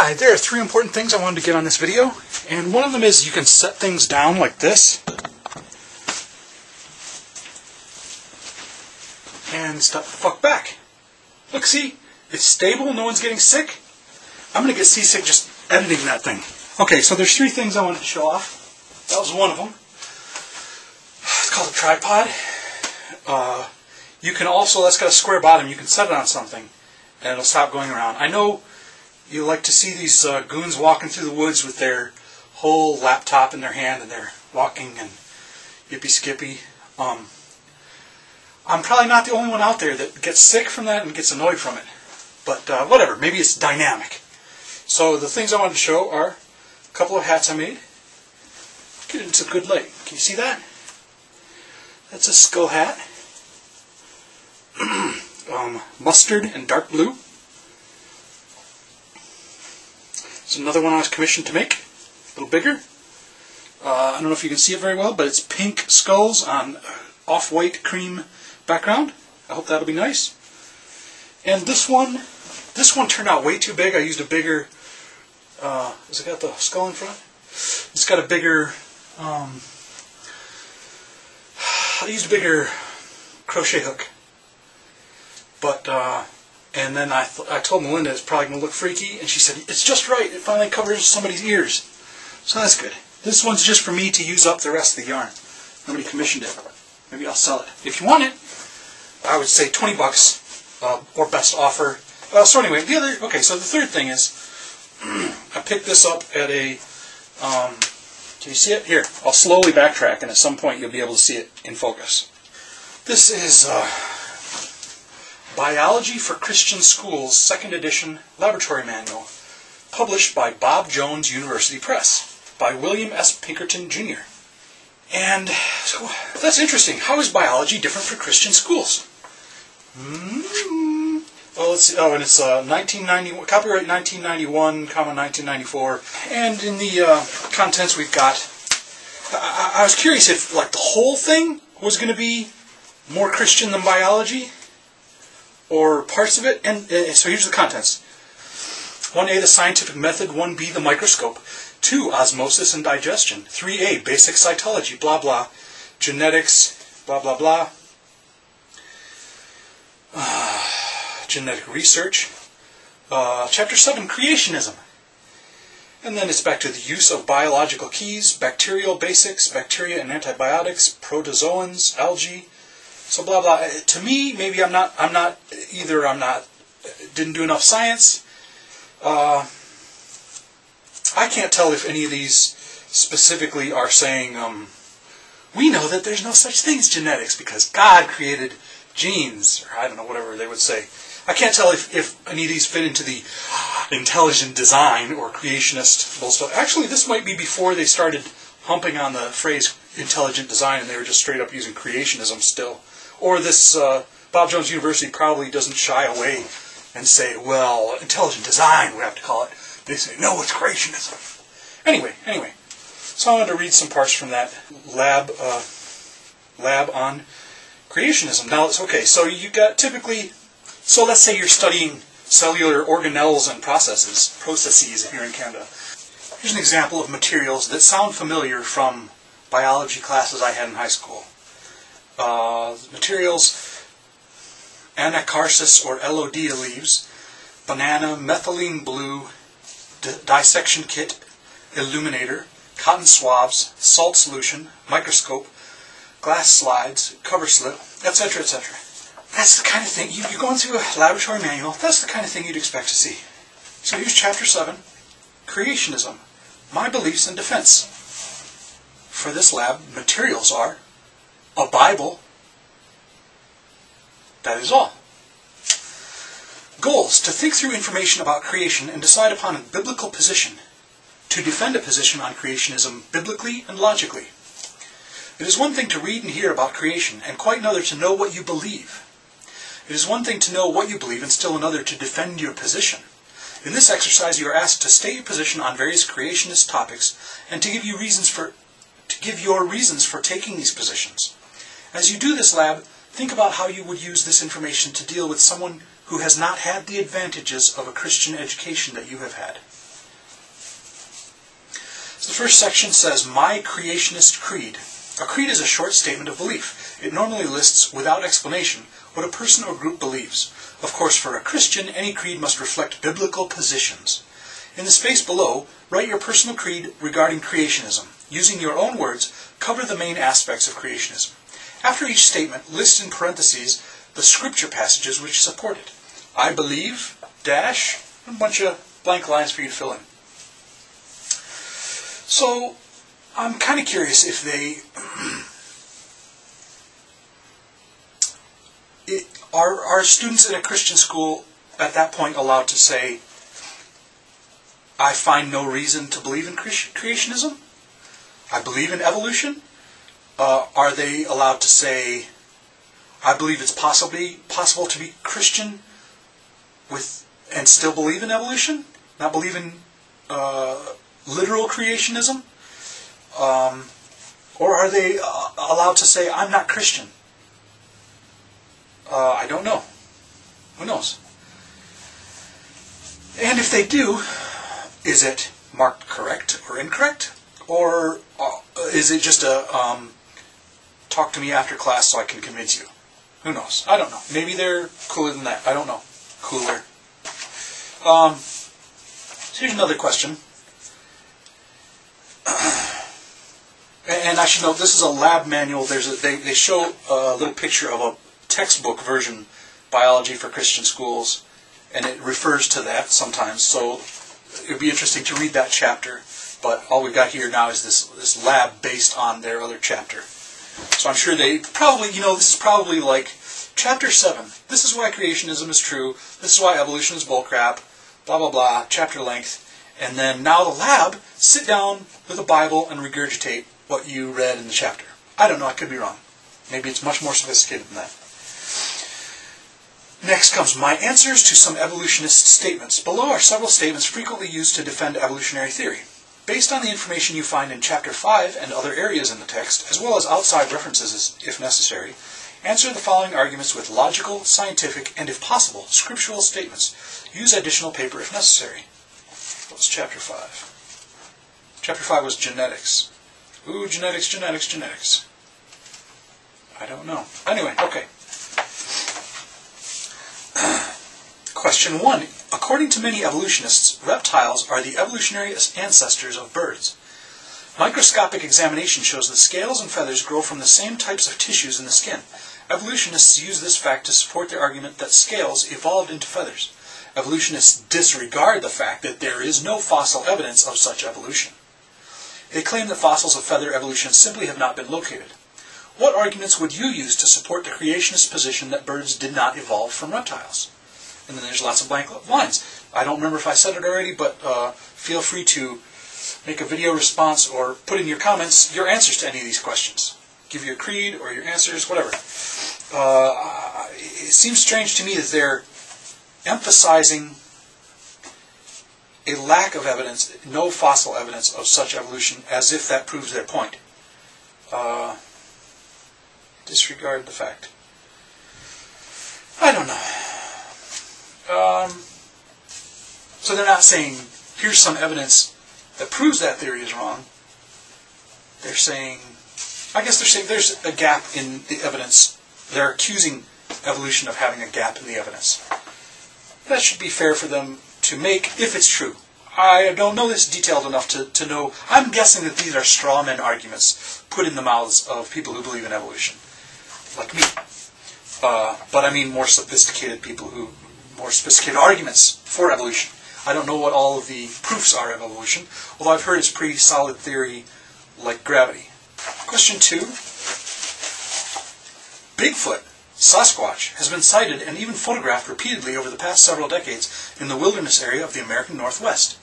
Hi, there are three important things I wanted to get on this video, and one of them is you can set things down like this and step the fuck back. Look, see? It's stable, no one's getting sick. I'm going to get seasick just editing that thing. Okay, so there's three things I wanted to show off. That was one of them. It's called a tripod. You can also, that's got a square bottom, you can set it on something and it'll stop going around. I know you like to see these goons walking through the woods with their whole laptop in their hand and they're walking and yippee-skippy. I'm probably not the only one out there that gets sick from that and gets annoyed from it. But whatever, maybe it's dynamic. So the things I wanted to show are a couple of hats I made. Get into good light. Can you see that? That's a skull hat. Mustard and dark blue. There's another one I was commissioned to make, a little bigger. I don't know if you can see it very well, but it's pink skulls on off-white cream background. I hope that'll be nice. And this one turned out way too big. I used a bigger, has it got the skull in front? It's got a bigger, I used a bigger crochet hook. But, and then I told Melinda it's probably going to look freaky, and she said, it's just right, it finally covers somebody's ears. So that's good. This one's just for me to use up the rest of the yarn. Nobody commissioned it. Maybe I'll sell it. If you want it, I would say 20 bucks, or best offer. So anyway, so the third thing is, I picked this up at a, can you see it? Here, I'll slowly backtrack, and at some point you'll be able to see it in focus. This is, Biology for Christian Schools, 2nd edition laboratory manual, published by Bob Jones University Press, by William S. Pinkerton, Jr. And so that's interesting. How is biology different for Christian schools? Well, let's see. Oh, and it's 1991, copyright 1991, 1994. And in the contents we've got, I was curious if like the whole thing was going to be more Christian than biology, or parts of it. And so here's the contents. 1A, the scientific method. 1B, the microscope. 2, osmosis and digestion. 3A, basic cytology, blah, blah. Genetics, blah, blah, blah. Genetic research. Chapter 7, creationism. And then it's back to the use of biological keys, bacterial basics, bacteria and antibiotics, protozoans, algae. So blah blah. To me, maybe didn't do enough science. I can't tell if any of these specifically are saying, we know that there's no such thing as genetics because God created genes, or I don't know, whatever they would say. I can't tell if any of these fit into the intelligent design or creationist bullshit. Actually, this might be before they started humping on the phrase intelligent design and they were just straight up using creationism still. Or this, Bob Jones University probably doesn't shy away and say, well, intelligent design, we have to call it. They say, no, it's creationism. Anyway. So I wanted to read some parts from that lab on creationism. Now, it's okay, so you got typically, so let's say you're studying cellular organelles and processes here in Canada. Here's an example of materials that sound familiar from biology classes I had in high school. Materials, anacarsis or LOD leaves, banana, methylene blue, dissection kit, illuminator, cotton swabs, salt solution, microscope, glass slides, cover slip, etc., etc. That's the kind of thing, you're going through a laboratory manual, that's the kind of thing you'd expect to see. So here's Chapter 7, Creationism, My Beliefs and Defense. For this lab, materials are a Bible. That is all. Goals: to think through information about creation and decide upon a biblical position. To defend a position on creationism biblically and logically. It is one thing to read and hear about creation, and quite another to know what you believe. It is one thing to know what you believe, and still another to defend your position. In this exercise, you are asked to state your position on various creationist topics, and to give your reasons for taking these positions. As you do this lab, think about how you would use this information to deal with someone who has not had the advantages of a Christian education that you have had. The first section says, My Creationist Creed. A creed is a short statement of belief. It normally lists, without explanation, what a person or group believes. Of course, for a Christian, any creed must reflect biblical positions. In the space below, write your personal creed regarding creationism. Using your own words, cover the main aspects of creationism. After each statement, list in parentheses the scripture passages which support it. I believe, dash, and a bunch of blank lines for you to fill in. So, I'm kind of curious if they... Are students in a Christian school at that point allowed to say, I find no reason to believe in creationism? I believe in evolution? Are they allowed to say, I believe it's possible to be Christian and still believe in evolution? Not believe in literal creationism? Or are they allowed to say, I'm not Christian? I don't know. Who knows? And if they do, is it marked correct or incorrect? Or is it just a talk to me after class so I can convince you? Who knows? I don't know. Maybe they're cooler than that. I don't know. Cooler. So here's another question. And I should note, this is a lab manual. They show a little picture of a textbook version, Biology for Christian Schools, and it refers to that sometimes. So it would be interesting to read that chapter. But all we've got here now is this lab based on their other chapter. So I'm sure they probably, this is probably like chapter 7. This is why creationism is true. This is why evolution is bullcrap. Blah, blah, blah. Chapter length. And then now the lab, sit down with a Bible and regurgitate what you read in the chapter. I don't know. I could be wrong. Maybe it's much more sophisticated than that. Next comes my answers to some evolutionist statements. Below are several statements frequently used to defend evolutionary theory. Based on the information you find in Chapter 5 and other areas in the text, as well as outside references if necessary, answer the following arguments with logical, scientific, and if possible, scriptural statements. Use additional paper if necessary. What was Chapter 5? Chapter 5 was genetics. Ooh, genetics. I don't know. Anyway, okay. Question 1. According to many evolutionists, reptiles are the evolutionary ancestors of birds. Microscopic examination shows that scales and feathers grow from the same types of tissues in the skin. Evolutionists use this fact to support their argument that scales evolved into feathers. Evolutionists disregard the fact that there is no fossil evidence of such evolution. They claim that fossils of feather evolution simply have not been located. What arguments would you use to support the creationist position that birds did not evolve from reptiles? And then there's lots of blank lines. I don't remember if I said it already, but feel free to make a video response or put in your comments your answers to any of these questions. Give your creed or your answers, whatever. It seems strange to me that they're emphasizing a lack of evidence, no fossil evidence of such evolution, as if that proves their point. Disregard the fact. I don't know. So they're not saying, here's some evidence that proves that theory is wrong. They're saying, I guess they're saying there's a gap in the evidence. They're accusing evolution of having a gap in the evidence. That should be fair for them to make, if it's true. I don't know this detailed enough to know. I'm guessing that these are straw man arguments put in the mouths of people who believe in evolution, like me. But I mean more sophisticated people more sophisticated arguments for evolution. I don't know what all of the proofs are of evolution, although I've heard it's pretty solid theory like gravity. Question 2. Bigfoot, Sasquatch, has been sighted and even photographed repeatedly over the past several decades in the wilderness area of the American Northwest.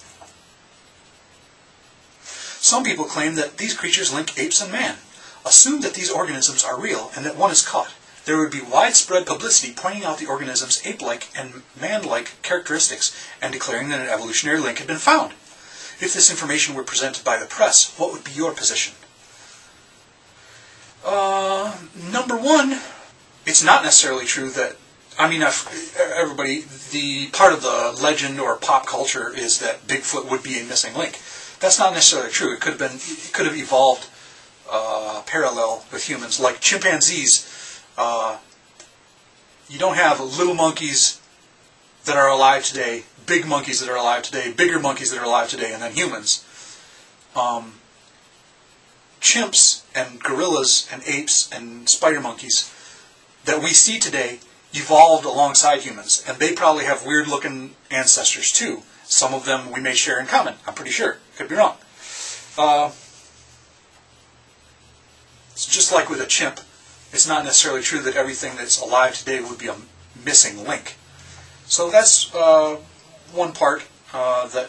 Some people claim that these creatures link apes and man, assume that these organisms are real and that one is caught. There would be widespread publicity pointing out the organism's ape-like and man-like characteristics and declaring that an evolutionary link had been found. If this information were presented by the press, what would be your position? Number 1, it's not necessarily true that, everybody, the part of the legend or pop culture is that Bigfoot would be a missing link. That's not necessarily true. It could have evolved parallel with humans. Like chimpanzees, you don't have little monkeys that are alive today, big monkeys that are alive today, bigger monkeys that are alive today, and then humans. Chimps and gorillas and apes and spider monkeys that we see today evolved alongside humans, and they probably have weird-looking ancestors too. Some of them we may share in common. I'm pretty sure. Could be wrong. It's just like with a chimp. It's not necessarily true that everything that's alive today would be a missing link. So that's one part that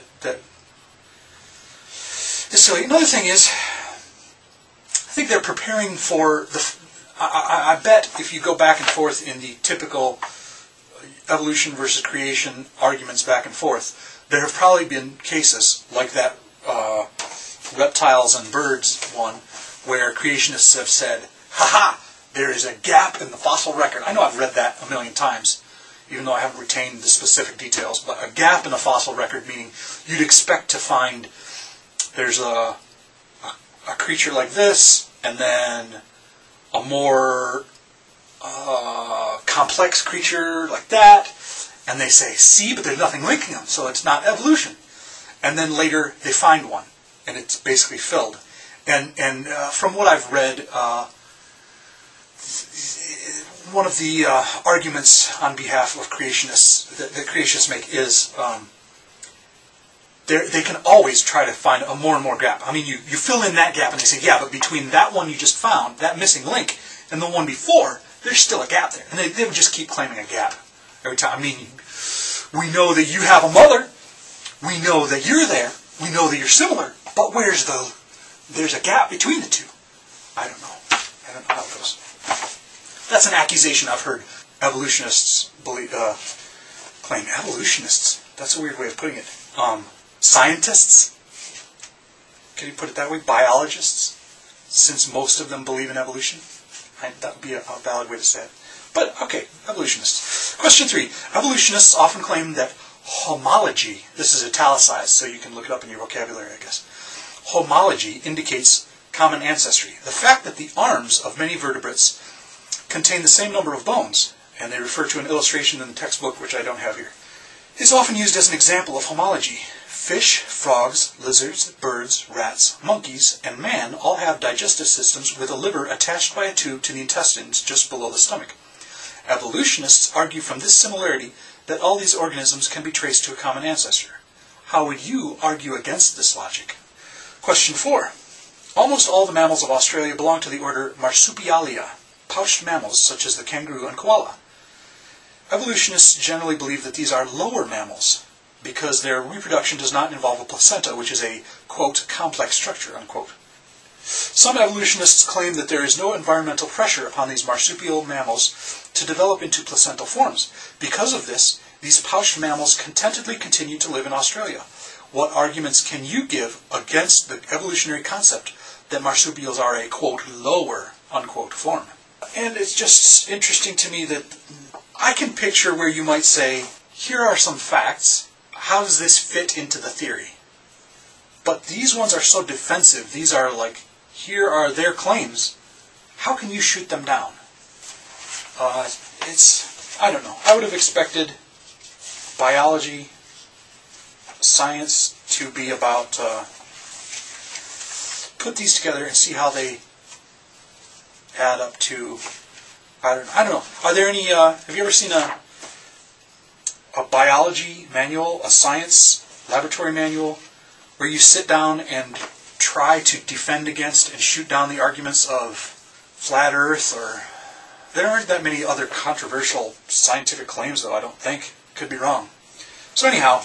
is silly. Another thing is, I think they're preparing for the... I bet if you go back and forth in the typical evolution versus creation arguments back and forth, there have probably been cases like that reptiles and birds one, where creationists have said, "Ha-ha, there is a gap in the fossil record." I know I've read that a million times, even though I haven't retained the specific details, but a gap in the fossil record, meaning you'd expect to find there's a creature like this, and then a more complex creature like that, and they say, see, but there's nothing linking them, so it's not evolution. And then later they find one, and it's basically filled. And from what I've read, one of the arguments on behalf of creationists that creationists make is they can always try to find a more and more gap. I mean, you fill in that gap and they say, yeah, but between that one you just found, that missing link, and the one before, there's still a gap there. And they would just keep claiming a gap every time. I mean, we know that you have a mother. We know that you're there. We know that you're similar. But there's a gap between the two. I don't know. I don't know how it goes. That's an accusation I've heard evolutionists claim. Evolutionists? That's a weird way of putting it. Scientists? Can you put it that way? Biologists? Since most of them believe in evolution? That would be a valid way to say it. But, okay, evolutionists. Question 3. Evolutionists often claim that homology, this is italicized, so you can look it up in your vocabulary, I guess. Homology indicates common ancestry. The fact that the arms of many vertebrates contain the same number of bones, and they refer to an illustration in the textbook, which I don't have here, is often used as an example of homology. Fish, frogs, lizards, birds, rats, monkeys, and man all have digestive systems with a liver attached by a tube to the intestines just below the stomach. Evolutionists argue from this similarity that all these organisms can be traced to a common ancestor. How would you argue against this logic? Question 4. Almost all the mammals of Australia belong to the order Marsupialia, pouched mammals such as the kangaroo and koala. Evolutionists generally believe that these are lower mammals because their reproduction does not involve a placenta, which is a, quote, complex structure, unquote. Some evolutionists claim that there is no environmental pressure upon these marsupial mammals to develop into placental forms. Because of this, these pouched mammals contentedly continue to live in Australia. What arguments can you give against the evolutionary concept that marsupials are a, quote, lower, unquote, form? And it's just interesting to me that I can picture where you might say, here are some facts. How does this fit into the theory? But these ones are so defensive. These are like, here are their claims. How can you shoot them down? I don't know. I would have expected biology, science to be about, put these together and see how they add up to, I don't know. Are there any, have you ever seen a biology manual, a science laboratory manual, where you sit down and try to defend against and shoot down the arguments of flat Earth? Or there aren't that many other controversial scientific claims, though, I don't think. Could be wrong. So anyhow,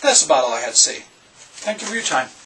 that's about all I had to say. Thank you for your time.